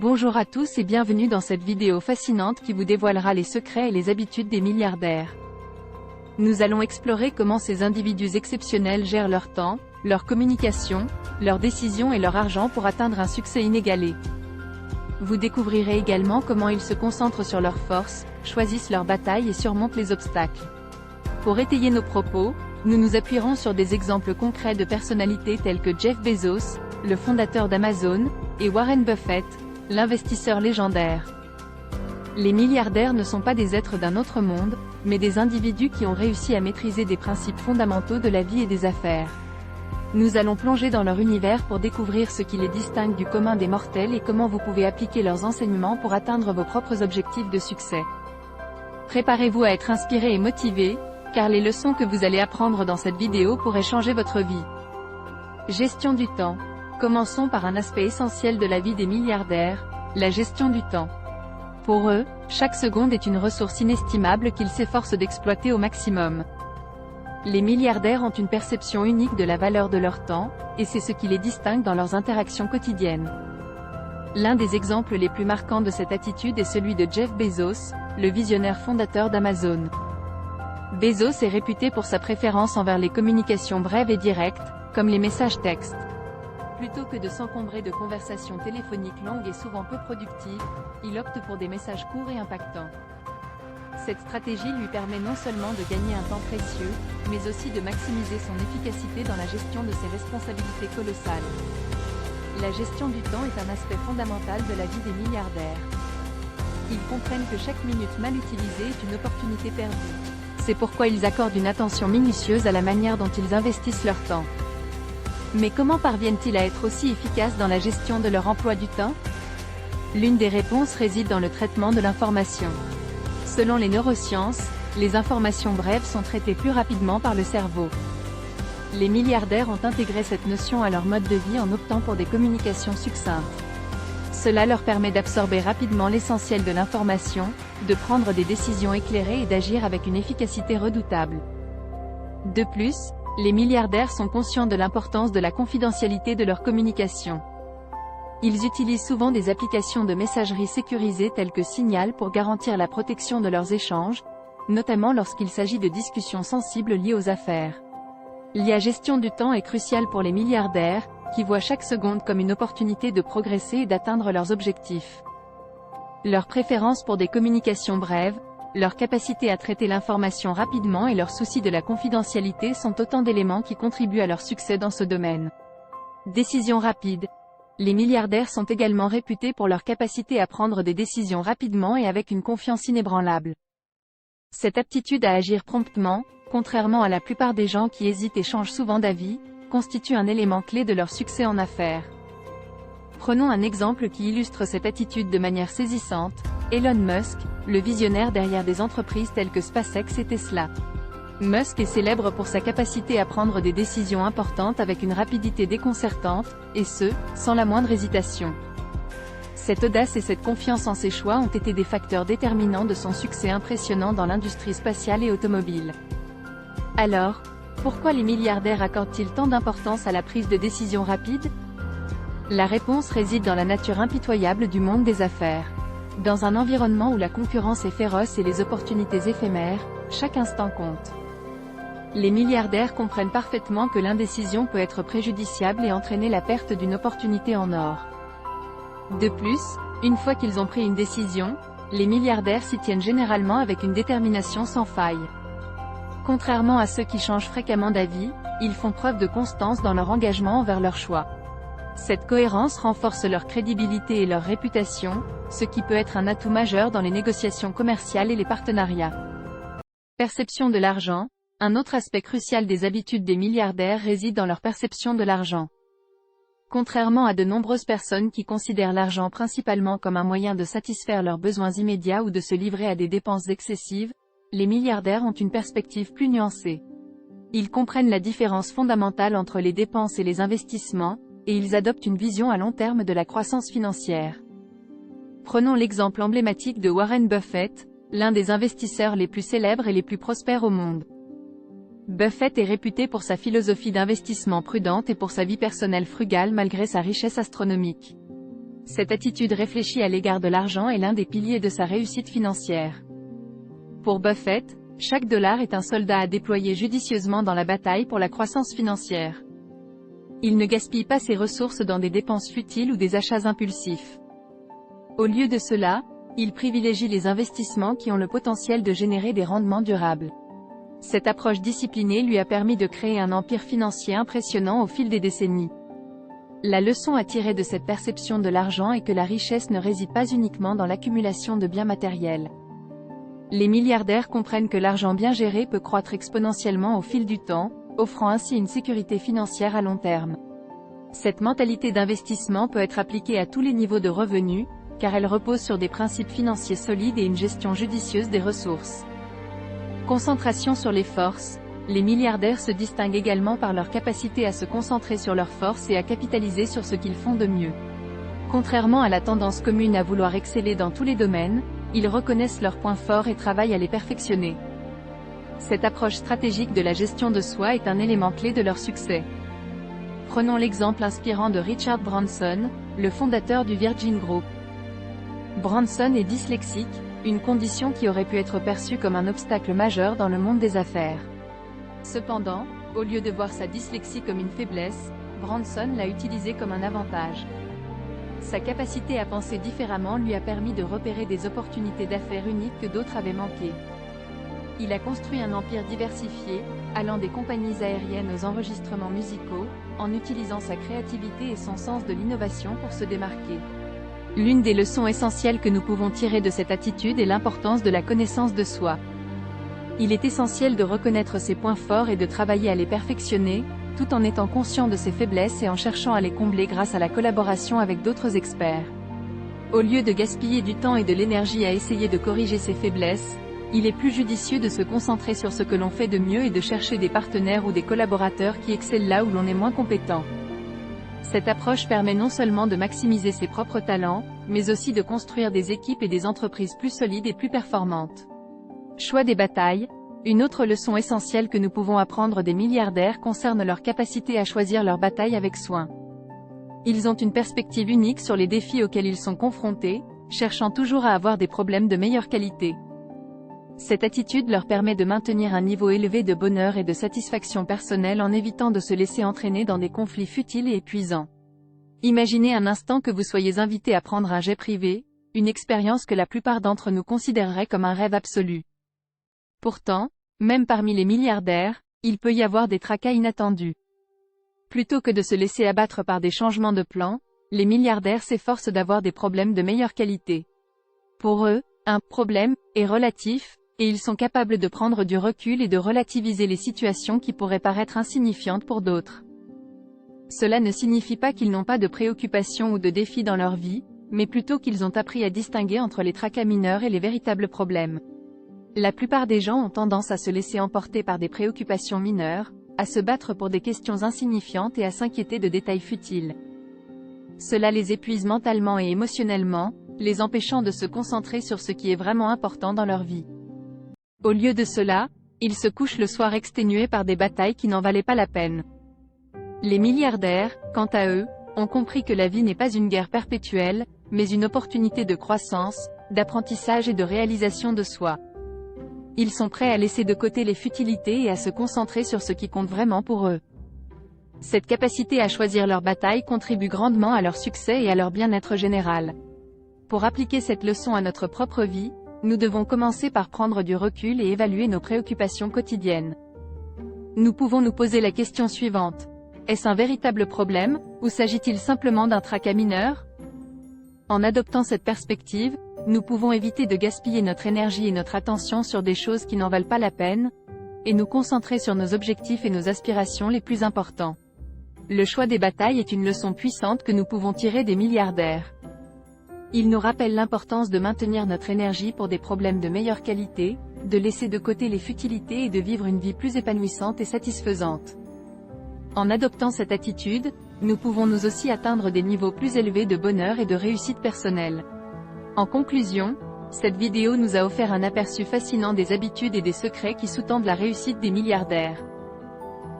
Bonjour à tous et bienvenue dans cette vidéo fascinante qui vous dévoilera les secrets et les habitudes des milliardaires. Nous allons explorer comment ces individus exceptionnels gèrent leur temps, leur communication, leurs décisions et leur argent pour atteindre un succès inégalé. Vous découvrirez également comment ils se concentrent sur leurs forces, choisissent leurs batailles et surmontent les obstacles. Pour étayer nos propos, nous nous appuierons sur des exemples concrets de personnalités telles que Jeff Bezos, le fondateur d'Amazon, et Warren Buffett, l'investisseur légendaire. Les milliardaires ne sont pas des êtres d'un autre monde, mais des individus qui ont réussi à maîtriser des principes fondamentaux de la vie et des affaires. Nous allons plonger dans leur univers pour découvrir ce qui les distingue du commun des mortels et comment vous pouvez appliquer leurs enseignements pour atteindre vos propres objectifs de succès. Préparez-vous à être inspiré et motivé, car les leçons que vous allez apprendre dans cette vidéo pourraient changer votre vie. Gestion du temps. Commençons par un aspect essentiel de la vie des milliardaires, la gestion du temps. Pour eux, chaque seconde est une ressource inestimable qu'ils s'efforcent d'exploiter au maximum. Les milliardaires ont une perception unique de la valeur de leur temps, et c'est ce qui les distingue dans leurs interactions quotidiennes. L'un des exemples les plus marquants de cette attitude est celui de Jeff Bezos, le visionnaire fondateur d'Amazon. Bezos est réputé pour sa préférence envers les communications brèves et directes, comme les messages textes. Plutôt que de s'encombrer de conversations téléphoniques longues et souvent peu productives, il opte pour des messages courts et impactants. Cette stratégie lui permet non seulement de gagner un temps précieux, mais aussi de maximiser son efficacité dans la gestion de ses responsabilités colossales. La gestion du temps est un aspect fondamental de la vie des milliardaires. Ils comprennent que chaque minute mal utilisée est une opportunité perdue. C'est pourquoi ils accordent une attention minutieuse à la manière dont ils investissent leur temps. Mais comment parviennent-ils à être aussi efficaces dans la gestion de leur emploi du temps? L'une des réponses réside dans le traitement de l'information. Selon les neurosciences, les informations brèves sont traitées plus rapidement par le cerveau. Les milliardaires ont intégré cette notion à leur mode de vie en optant pour des communications succinctes. Cela leur permet d'absorber rapidement l'essentiel de l'information, de prendre des décisions éclairées et d'agir avec une efficacité redoutable. De plus, les milliardaires sont conscients de l'importance de la confidentialité de leur communication. Ils utilisent souvent des applications de messagerie sécurisées telles que Signal pour garantir la protection de leurs échanges, notamment lorsqu'il s'agit de discussions sensibles liées aux affaires. La gestion du temps est cruciale pour les milliardaires, qui voient chaque seconde comme une opportunité de progresser et d'atteindre leurs objectifs. Leur préférence pour des communications brèves, leur capacité à traiter l'information rapidement et leur souci de la confidentialité sont autant d'éléments qui contribuent à leur succès dans ce domaine. Décisions rapides. Les milliardaires sont également réputés pour leur capacité à prendre des décisions rapidement et avec une confiance inébranlable. Cette aptitude à agir promptement, contrairement à la plupart des gens qui hésitent et changent souvent d'avis, constitue un élément clé de leur succès en affaires. Prenons un exemple qui illustre cette attitude de manière saisissante. Elon Musk, le visionnaire derrière des entreprises telles que SpaceX et Tesla. Musk est célèbre pour sa capacité à prendre des décisions importantes avec une rapidité déconcertante, et ce, sans la moindre hésitation. Cette audace et cette confiance en ses choix ont été des facteurs déterminants de son succès impressionnant dans l'industrie spatiale et automobile. Alors, pourquoi les milliardaires accordent-ils tant d'importance à la prise de décisions rapides? La réponse réside dans la nature impitoyable du monde des affaires. Dans un environnement où la concurrence est féroce et les opportunités éphémères, chaque instant compte. Les milliardaires comprennent parfaitement que l'indécision peut être préjudiciable et entraîner la perte d'une opportunité en or. De plus, une fois qu'ils ont pris une décision, les milliardaires s'y tiennent généralement avec une détermination sans faille. Contrairement à ceux qui changent fréquemment d'avis, ils font preuve de constance dans leur engagement envers leur choix. Cette cohérence renforce leur crédibilité et leur réputation, ce qui peut être un atout majeur dans les négociations commerciales et les partenariats. Perception de l'argent. Un autre aspect crucial des habitudes des milliardaires réside dans leur perception de l'argent. Contrairement à de nombreuses personnes qui considèrent l'argent principalement comme un moyen de satisfaire leurs besoins immédiats ou de se livrer à des dépenses excessives, les milliardaires ont une perspective plus nuancée. Ils comprennent la différence fondamentale entre les dépenses et les investissements, et ils adoptent une vision à long terme de la croissance financière. Prenons l'exemple emblématique de Warren Buffett, l'un des investisseurs les plus célèbres et les plus prospères au monde. Buffett est réputé pour sa philosophie d'investissement prudente et pour sa vie personnelle frugale malgré sa richesse astronomique. Cette attitude réfléchie à l'égard de l'argent est l'un des piliers de sa réussite financière. Pour Buffett, chaque dollar est un soldat à déployer judicieusement dans la bataille pour la croissance financière. Il ne gaspille pas ses ressources dans des dépenses futiles ou des achats impulsifs. Au lieu de cela, il privilégie les investissements qui ont le potentiel de générer des rendements durables. Cette approche disciplinée lui a permis de créer un empire financier impressionnant au fil des décennies. La leçon à tirer de cette perception de l'argent est que la richesse ne réside pas uniquement dans l'accumulation de biens matériels. Les milliardaires comprennent que l'argent bien géré peut croître exponentiellement au fil du temps, offrant ainsi une sécurité financière à long terme. Cette mentalité d'investissement peut être appliquée à tous les niveaux de revenus, car elle repose sur des principes financiers solides et une gestion judicieuse des ressources. Concentration sur les forces. Les milliardaires se distinguent également par leur capacité à se concentrer sur leurs forces et à capitaliser sur ce qu'ils font de mieux. Contrairement à la tendance commune à vouloir exceller dans tous les domaines, ils reconnaissent leurs points forts et travaillent à les perfectionner. Cette approche stratégique de la gestion de soi est un élément clé de leur succès. Prenons l'exemple inspirant de Richard Branson, le fondateur du Virgin Group. Branson est dyslexique, une condition qui aurait pu être perçue comme un obstacle majeur dans le monde des affaires. Cependant, au lieu de voir sa dyslexie comme une faiblesse, Branson l'a utilisée comme un avantage. Sa capacité à penser différemment lui a permis de repérer des opportunités d'affaires uniques que d'autres avaient manquées. Il a construit un empire diversifié, allant des compagnies aériennes aux enregistrements musicaux, en utilisant sa créativité et son sens de l'innovation pour se démarquer. L'une des leçons essentielles que nous pouvons tirer de cette attitude est l'importance de la connaissance de soi. Il est essentiel de reconnaître ses points forts et de travailler à les perfectionner, tout en étant conscient de ses faiblesses et en cherchant à les combler grâce à la collaboration avec d'autres experts. Au lieu de gaspiller du temps et de l'énergie à essayer de corriger ses faiblesses, il est plus judicieux de se concentrer sur ce que l'on fait de mieux et de chercher des partenaires ou des collaborateurs qui excellent là où l'on est moins compétent. Cette approche permet non seulement de maximiser ses propres talents, mais aussi de construire des équipes et des entreprises plus solides et plus performantes. Choix des batailles. Une autre leçon essentielle que nous pouvons apprendre des milliardaires concerne leur capacité à choisir leurs batailles avec soin. Ils ont une perspective unique sur les défis auxquels ils sont confrontés, cherchant toujours à avoir des problèmes de meilleure qualité. Cette attitude leur permet de maintenir un niveau élevé de bonheur et de satisfaction personnelle en évitant de se laisser entraîner dans des conflits futiles et épuisants. Imaginez un instant que vous soyez invité à prendre un jet privé, une expérience que la plupart d'entre nous considéreraient comme un rêve absolu. Pourtant, même parmi les milliardaires, il peut y avoir des tracas inattendus. Plutôt que de se laisser abattre par des changements de plan, les milliardaires s'efforcent d'avoir des problèmes de meilleure qualité. Pour eux, un problème est relatif, et ils sont capables de prendre du recul et de relativiser les situations qui pourraient paraître insignifiantes pour d'autres. Cela ne signifie pas qu'ils n'ont pas de préoccupations ou de défis dans leur vie, mais plutôt qu'ils ont appris à distinguer entre les tracas mineurs et les véritables problèmes. La plupart des gens ont tendance à se laisser emporter par des préoccupations mineures, à se battre pour des questions insignifiantes et à s'inquiéter de détails futiles. Cela les épuise mentalement et émotionnellement, les empêchant de se concentrer sur ce qui est vraiment important dans leur vie. Au lieu de cela, ils se couchent le soir exténués par des batailles qui n'en valaient pas la peine. Les milliardaires, quant à eux, ont compris que la vie n'est pas une guerre perpétuelle, mais une opportunité de croissance, d'apprentissage et de réalisation de soi. Ils sont prêts à laisser de côté les futilités et à se concentrer sur ce qui compte vraiment pour eux. Cette capacité à choisir leur bataille contribue grandement à leur succès et à leur bien-être général. Pour appliquer cette leçon à notre propre vie, nous devons commencer par prendre du recul et évaluer nos préoccupations quotidiennes. Nous pouvons nous poser la question suivante. Est-ce un véritable problème, ou s'agit-il simplement d'un tracas mineur? En adoptant cette perspective, nous pouvons éviter de gaspiller notre énergie et notre attention sur des choses qui n'en valent pas la peine, et nous concentrer sur nos objectifs et nos aspirations les plus importants. Le choix des batailles est une leçon puissante que nous pouvons tirer des milliardaires. Il nous rappelle l'importance de maintenir notre énergie pour des problèmes de meilleure qualité, de laisser de côté les futilités et de vivre une vie plus épanouissante et satisfaisante. En adoptant cette attitude, nous pouvons nous aussi atteindre des niveaux plus élevés de bonheur et de réussite personnelle. En conclusion, cette vidéo nous a offert un aperçu fascinant des habitudes et des secrets qui sous-tendent la réussite des milliardaires.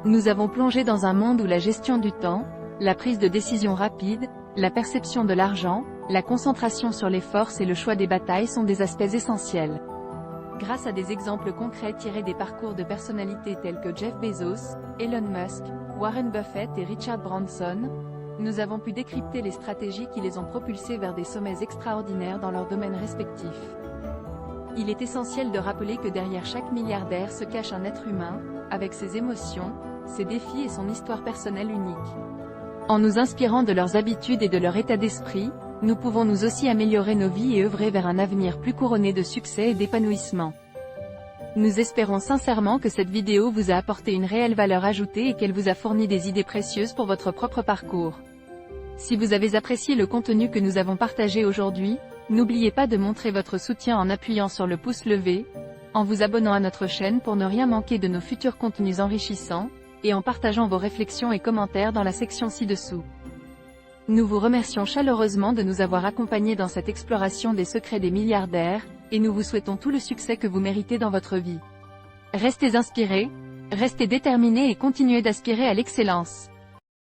Nous avons plongé dans un monde où la gestion du temps, la prise de décision rapide, la perception de l'argent, La concentration sur les forces et le choix des batailles sont des aspects essentiels. Grâce à des exemples concrets tirés des parcours de personnalités telles que Jeff Bezos, Elon Musk, Warren Buffett et Richard Branson, nous avons pu décrypter les stratégies qui les ont propulsés vers des sommets extraordinaires dans leurs domaines respectifs. Il est essentiel de rappeler que derrière chaque milliardaire se cache un être humain, avec ses émotions, ses défis et son histoire personnelle unique. En nous inspirant de leurs habitudes et de leur état d'esprit, nous pouvons nous aussi améliorer nos vies et œuvrer vers un avenir plus couronné de succès et d'épanouissement. Nous espérons sincèrement que cette vidéo vous a apporté une réelle valeur ajoutée et qu'elle vous a fourni des idées précieuses pour votre propre parcours. Si vous avez apprécié le contenu que nous avons partagé aujourd'hui, n'oubliez pas de montrer votre soutien en appuyant sur le pouce levé, en vous abonnant à notre chaîne pour ne rien manquer de nos futurs contenus enrichissants, et en partageant vos réflexions et commentaires dans la section ci-dessous. Nous vous remercions chaleureusement de nous avoir accompagnés dans cette exploration des secrets des milliardaires, et nous vous souhaitons tout le succès que vous méritez dans votre vie. Restez inspirés, restez déterminés et continuez d'aspirer à l'excellence.